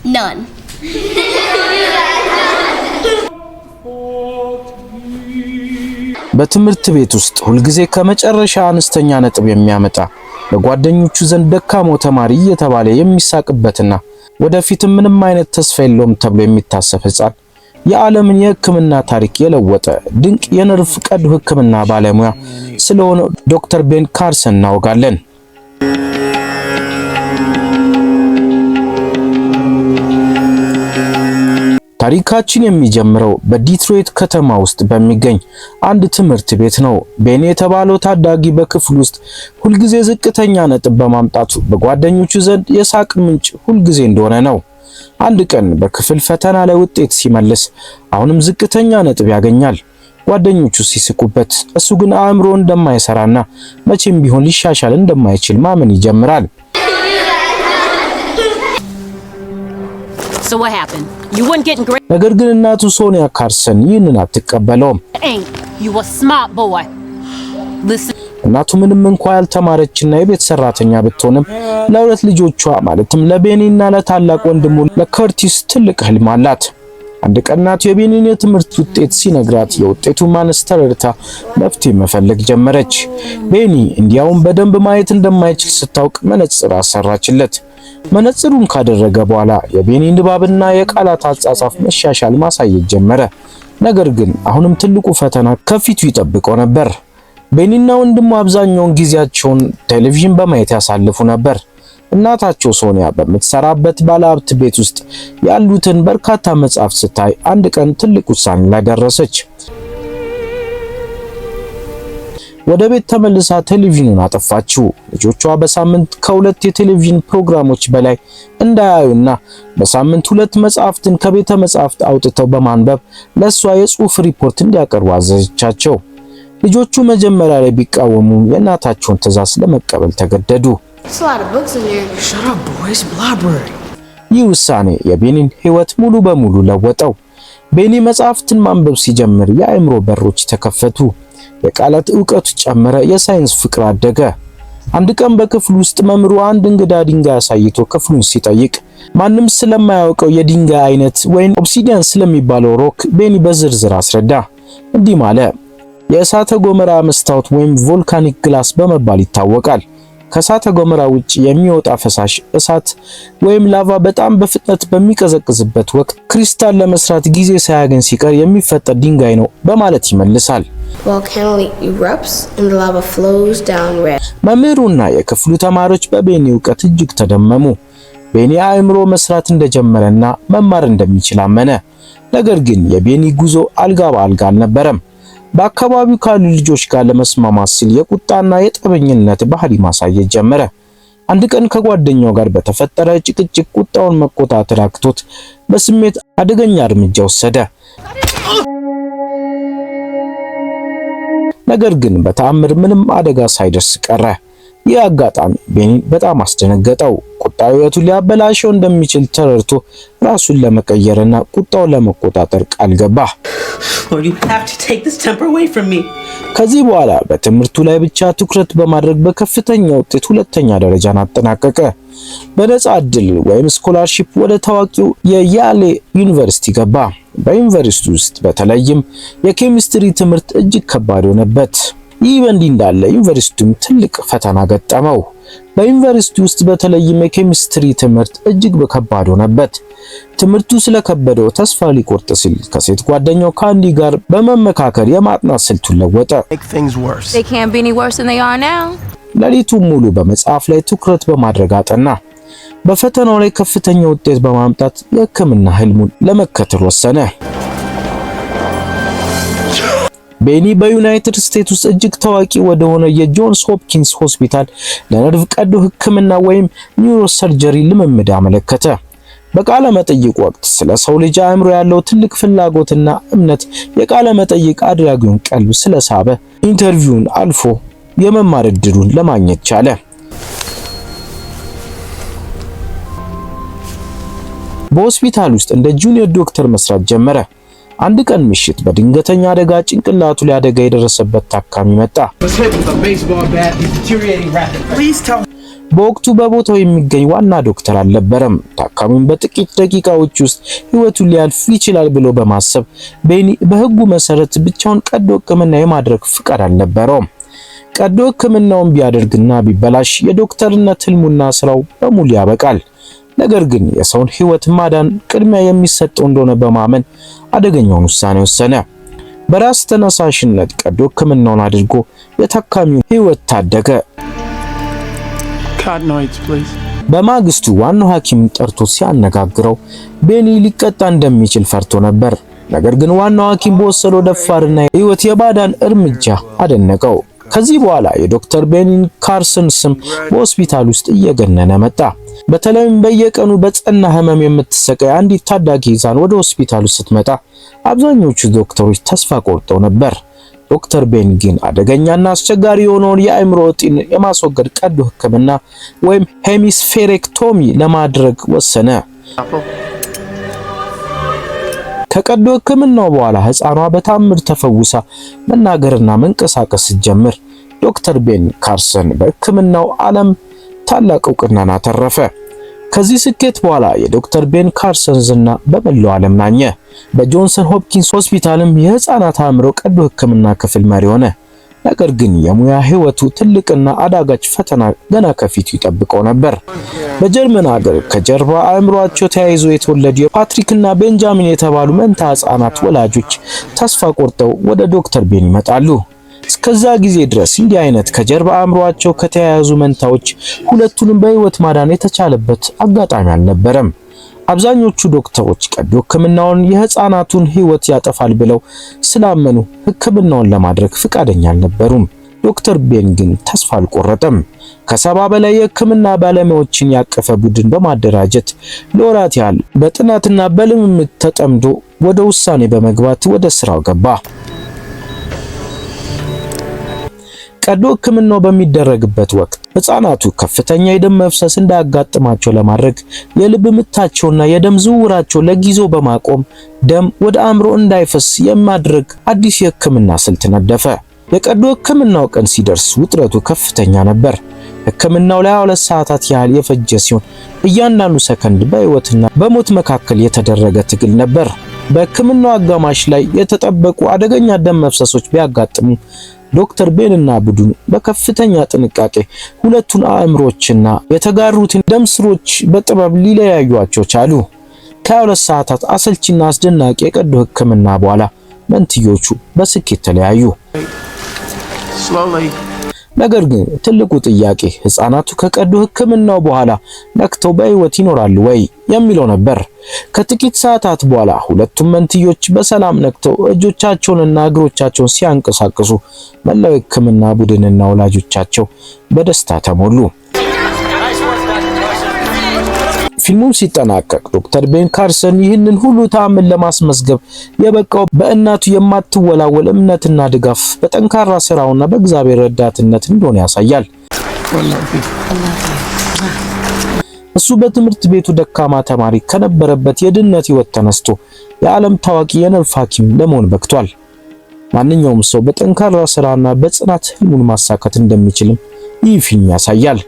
None. በትምህርት ቤት ውስጥ ሁልጊዜ ከመጨረሻ አነስተኛ ነጥብ የሚያመጣ በጓደኞቹ ዘንድ ደካማው ተማሪ እየተባለ የሚሳቅበትና ወደፊትም ምንም አይነት ተስፋ የለውም ተብሎ የሚታሰብ ሕፃን የዓለምን የሕክምና ታሪክ የለወጠ ድንቅ የነርቭ ቀዶ ሕክምና ባለሙያ ስለሆነ ዶክተር ቤን ካርሰን እናወጋለን። ታሪካችን የሚጀምረው በዲትሮይት ከተማ ውስጥ በሚገኝ አንድ ትምህርት ቤት ነው። ቤኒ የተባለው ታዳጊ በክፍል ውስጥ ሁልጊዜ ዝቅተኛ ነጥብ በማምጣቱ በጓደኞቹ ዘንድ የሳቅ ምንጭ ሁልጊዜ እንደሆነ ነው። አንድ ቀን በክፍል ፈተና ላይ ውጤት ሲመልስ አሁንም ዝቅተኛ ነጥብ ያገኛል። ጓደኞቹ ሲስቁበት፣ እሱ ግን አእምሮ እንደማይሰራና መቼም ቢሆን ሊሻሻል እንደማይችል ማመን ይጀምራል። So what happened? You weren't getting great. ነገር ግን እናቱ ሶኒያ ካርሰን ይህንን አትቀበለውም። You a smart boy. Listen. እናቱ ምንም እንኳን ያልተማረችና የቤት ሰራተኛ ብትሆንም ለሁለት ልጆቿ ማለትም ለቤኒና ለታላቅ ወንድሙ ለከርቲስ ትልቅ ህልም አላት። አንድ ቀን እናቱ የቤኒን የትምህርት ውጤት ሲነግራት የውጤቱ ማነስ ተረድታ መፍትሄ መፈለግ ጀመረች። ቤኒ እንዲያውም በደንብ ማየት እንደማይችል ስታውቅ መነጽር አሰራችለት። መነጽሩን ካደረገ በኋላ የቤኒ ንባብና የቃላት አጻጻፍ መሻሻል ማሳየት ጀመረ። ነገር ግን አሁንም ትልቁ ፈተና ከፊቱ ይጠብቀው ነበር። ቤኒና ወንድሙ አብዛኛውን ጊዜያቸውን ቴሌቪዥን በማየት ያሳልፉ ነበር። እናታቸው ሶኒያ በምትሰራበት ባለሀብት ቤት ውስጥ ያሉትን በርካታ መጽሐፍት ስታይ አንድ ቀን ትልቅ ውሳኔ ላይ ደረሰች። ወደ ቤት ተመልሳ ቴሌቪዥኑን አጠፋችው። ልጆቿ በሳምንት ከሁለት የቴሌቪዥን ፕሮግራሞች በላይ እንዳያዩና በሳምንት 2 መጽሐፍትን ከቤተ መጽሐፍት አውጥተው በማንበብ ለሷ የጽሑፍ ሪፖርት እንዲያቀርቡ አዘዘቻቸው። ልጆቹ መጀመሪያ ላይ ቢቃወሙ የእናታቸውን ትዕዛዝ ለመቀበል ተገደዱ። ይህ ውሳኔ የቤኒን ሕይወት ሙሉ በሙሉ ለወጠው። ቤኒ መጽሐፍትን ማንበብ ሲጀምር የአእምሮ በሮች ተከፈቱ። የቃላት ዕውቀቱ ጨመረ፣ የሳይንስ ፍቅር አደገ። አንድ ቀን በክፍሉ ውስጥ መምህሩ አንድ እንግዳ ድንጋይ አሳይቶ ክፍሉን ሲጠይቅ ማንም ስለማያውቀው የድንጋይ አይነት ወይም ኦብሲዲያን ስለሚባለው ሮክ ቤኒ በዝርዝር አስረዳ። እንዲህ ማለ፣ የእሳተ ገሞራ መስታወት ወይም ቮልካኒክ ግላስ በመባል ይታወቃል። ከእሳተ ገሞራ ውጭ የሚወጣ ፈሳሽ እሳት ወይም ላቫ በጣም በፍጥነት በሚቀዘቅዝበት ወቅት ክሪስታል ለመስራት ጊዜ ሳያገኝ ሲቀር የሚፈጠር ድንጋይ ነው በማለት ይመልሳል። መምህሩና የክፍሉ ተማሪዎች በቤኒ ዕውቀት እጅግ ተደመሙ። ቤኒ አእምሮ መስራት እንደጀመረና መማር እንደሚችል አመነ። ነገር ግን የቤኒ ጉዞ አልጋ በአልጋ አልነበረም። በአካባቢው ካሉ ልጆች ጋር ለመስማማት ሲል የቁጣና የጠበኝነት ባህሪ ማሳየት ጀመረ። አንድ ቀን ከጓደኛው ጋር በተፈጠረ ጭቅጭቅ ቁጣውን መቆጣጠር አቅቶት በስሜት አደገኛ እርምጃ ወሰደ። ነገር ግን በተአምር ምንም አደጋ ሳይደርስ ቀረ። ይህ አጋጣሚ ቤኒ በጣም አስደነገጠው። ቁጣው ሕይወቱን ሊያበላሸው እንደሚችል ተረድቶ ራሱን ለመቀየርና ቁጣውን ለመቆጣጠር ቃል ገባ። ከዚህ በኋላ በትምህርቱ ላይ ብቻ ትኩረት በማድረግ በከፍተኛ ውጤት 2ኛ ደረጃን አጠናቀቀ። በነጻ ዕድል ወይም ስኮላርሺፕ ወደ ታዋቂው የያሌ ዩኒቨርሲቲ ገባ። በዩኒቨርሲቲ ውስጥ በተለይም የኬሚስትሪ ትምህርት እጅግ ከባድ ሆነበት። ይህ በእንዲህ እንዳለ ዩኒቨርሲቲውም ትልቅ ፈተና ገጠመው። በዩኒቨርሲቲ ውስጥ በተለይም የኬሚስትሪ ትምህርት እጅግ ከባድ ሆነበት። ትምህርቱ ስለከበደው ተስፋ ሊቆርጥ ሲል ከሴት ጓደኛው ካንዲ ጋር በመመካከር የማጥናት ስልቱን ለወጠ። ሌሊቱን ሙሉ በመጽሐፍ ላይ ትኩረት በማድረግ አጠና። በፈተናው ላይ ከፍተኛ ውጤት በማምጣት የሕክምና ህልሙን ለመከተል ወሰነ። ቤኒ በዩናይትድ ስቴትስ ውስጥ እጅግ ታዋቂ ወደ ሆነ የጆንስ ሆፕኪንስ ሆስፒታል ለነርቭ ቀዶ ሕክምና ወይም ኒውሮሰርጀሪ ልምምድ አመለከተ። በቃለ መጠይቅ ወቅት ስለ ሰው ልጅ አእምሮ ያለው ትልቅ ፍላጎትና እምነት የቃለ መጠይቅ አድራጊውን ቀልብ ስለሳበ ኢንተርቪውን አልፎ የመማር ዕድሉን ለማግኘት ቻለ። በሆስፒታል ውስጥ እንደ ጁኒየር ዶክተር መስራት ጀመረ። አንድ ቀን ምሽት በድንገተኛ አደጋ ጭንቅላቱ ላይ አደጋ የደረሰበት ታካሚ መጣ። በወቅቱ በቦታው የሚገኝ ዋና ዶክተር አልነበረም። ታካሚውን በጥቂት ደቂቃዎች ውስጥ ህይወቱ ሊያልፍ ይችላል ብሎ በማሰብ ቤኒ በህጉ መሰረት ብቻውን ቀዶ ህክምና የማድረግ ፍቃድ አልነበረውም። ቀዶ ህክምናውን ቢያደርግና ቢበላሽ የዶክተርነት ህልሙና ስራው በሙሉ ያበቃል። ነገር ግን የሰውን ህይወት ማዳን ቅድሚያ የሚሰጠው እንደሆነ በማመን አደገኛውን ውሳኔ ወሰነ። በራስ ተነሳሽነት ቀዶ ህክምናውን አድርጎ የታካሚውን ህይወት ታደገ። በማግስቱ ዋናው ሐኪም ጠርቶ ሲያነጋግረው ቤኒ ሊቀጣ እንደሚችል ፈርቶ ነበር። ነገር ግን ዋናው ሐኪም በወሰደው ደፋርና ህይወት የማዳን እርምጃ አደነቀው። ከዚህ በኋላ የዶክተር ቤኒ ካርሰን ስም በሆስፒታል ውስጥ እየገነነ መጣ። በተለይም በየቀኑ በጸና ህመም የምትሰቃይ አንዲት ታዳጊ ህፃን ወደ ሆስፒታሉ ስትመጣ አብዛኞቹ ዶክተሮች ተስፋ ቆርጠው ነበር። ዶክተር ቤኒ ግን አደገኛና አስቸጋሪ የሆነውን የአእምሮ እጢን የማስወገድ ቀዶ ህክምና ወይም ሄሚስፌሬክቶሚ ለማድረግ ወሰነ። ከቀዶ ህክምናው በኋላ ህፃኗ በታምር ተፈውሳ መናገርና መንቀሳቀስ ጀመር። ዶክተር ቤኒ ካርሰን በህክምናው ዓለም ታላቅ እውቅናን አተረፈ። ከዚህ ስኬት በኋላ የዶክተር ቤኒ ካርሰን ዝና በመላው ዓለም ናኘ። በጆንሰን ሆፕኪንስ ሆስፒታልም የህፃናት አእምሮ ቀዶ ህክምና ክፍል መሪ ሆነ። ነገር ግን የሙያ ህይወቱ ትልቅና አዳጋች ፈተና ገና ከፊቱ ይጠብቀው ነበር። በጀርመን ሀገር ከጀርባ አእምሮአቸው ተያይዞ የተወለዱ የፓትሪክና ቤንጃሚን የተባሉ መንታ ህፃናት ወላጆች ተስፋ ቆርጠው ወደ ዶክተር ቤኒ ይመጣሉ። እስከዛ ጊዜ ድረስ እንዲህ አይነት ከጀርባ አእምሮአቸው ከተያያዙ መንታዎች ሁለቱንም በህይወት ማዳን የተቻለበት አጋጣሚ አልነበረም። አብዛኞቹ ዶክተሮች ቀዶ ህክምናውን የህፃናቱን ህይወት ያጠፋል ብለው ስላመኑ ህክምናውን ለማድረግ ፍቃደኛ አልነበሩም። ዶክተር ቤኒ ግን ተስፋ አልቆረጠም። ከ70 በላይ የህክምና ባለሙያዎችን ያቀፈ ቡድን በማደራጀት ለወራት ያህል በጥናትና በልምምድ ተጠምዶ ወደ ውሳኔ በመግባት ወደ ስራው ገባ። ቀዶ ህክምናው በሚደረግበት ወቅት ህፃናቱ ከፍተኛ የደም መፍሰስ እንዳያጋጥማቸው ለማድረግ የልብ ምታቸውና የደም ዝውውራቸው ለጊዜው በማቆም ደም ወደ አእምሮ እንዳይፈስ የማድረግ አዲስ የህክምና ስልት ነደፈ። የቀዶ ህክምናው ቀን ሲደርስ ውጥረቱ ከፍተኛ ነበር። ህክምናው ለ22 ሰዓታት ያህል የፈጀ ሲሆን እያንዳንዱ ሰከንድ በህይወትና በሞት መካከል የተደረገ ትግል ነበር። በህክምናው አጋማሽ ላይ የተጠበቁ አደገኛ ደም መፍሰሶች ቢያጋጥሙ ዶክተር ቤኒና ቡድኑ በከፍተኛ ጥንቃቄ ሁለቱን አእምሮችና የተጋሩትን ደም ስሮች በጥበብ ሊለያዩአቸው ቻሉ። ከ22 ሰዓታት አሰልቺና አስደናቂ የቀዶ ህክምና በኋላ መንትዮቹ በስኬት ተለያዩ። ነገር ግን ትልቁ ጥያቄ ህፃናቱ ከቀዶ ህክምናው በኋላ ነክተው በህይወት ይኖራሉ ወይ የሚለው ነበር። ከጥቂት ሰዓታት በኋላ ሁለቱም መንትዮች በሰላም ነክተው እጆቻቸውንና እግሮቻቸውን ሲያንቀሳቅሱ መላው ህክምና ቡድንና ወላጆቻቸው በደስታ ተሞሉ። ፊልሙም ሲጠናቀቅ ዶክተር ቤኒ ካርሰን ይህንን ሁሉ ተአምር ለማስመዝገብ የበቃው በእናቱ የማትወላወል እምነትና ድጋፍ በጠንካራ ስራውና በእግዚአብሔር ረዳትነት እንደሆነ ያሳያል። እሱ በትምህርት ቤቱ ደካማ ተማሪ ከነበረበት የድህነት ህይወት ተነስቶ የዓለም ታዋቂ የነርቭ ሐኪም ለመሆን በቅቷል። ማንኛውም ሰው በጠንካራ ስራና በጽናት ህልሙን ማሳካት እንደሚችልም ይህ ፊልም ያሳያል።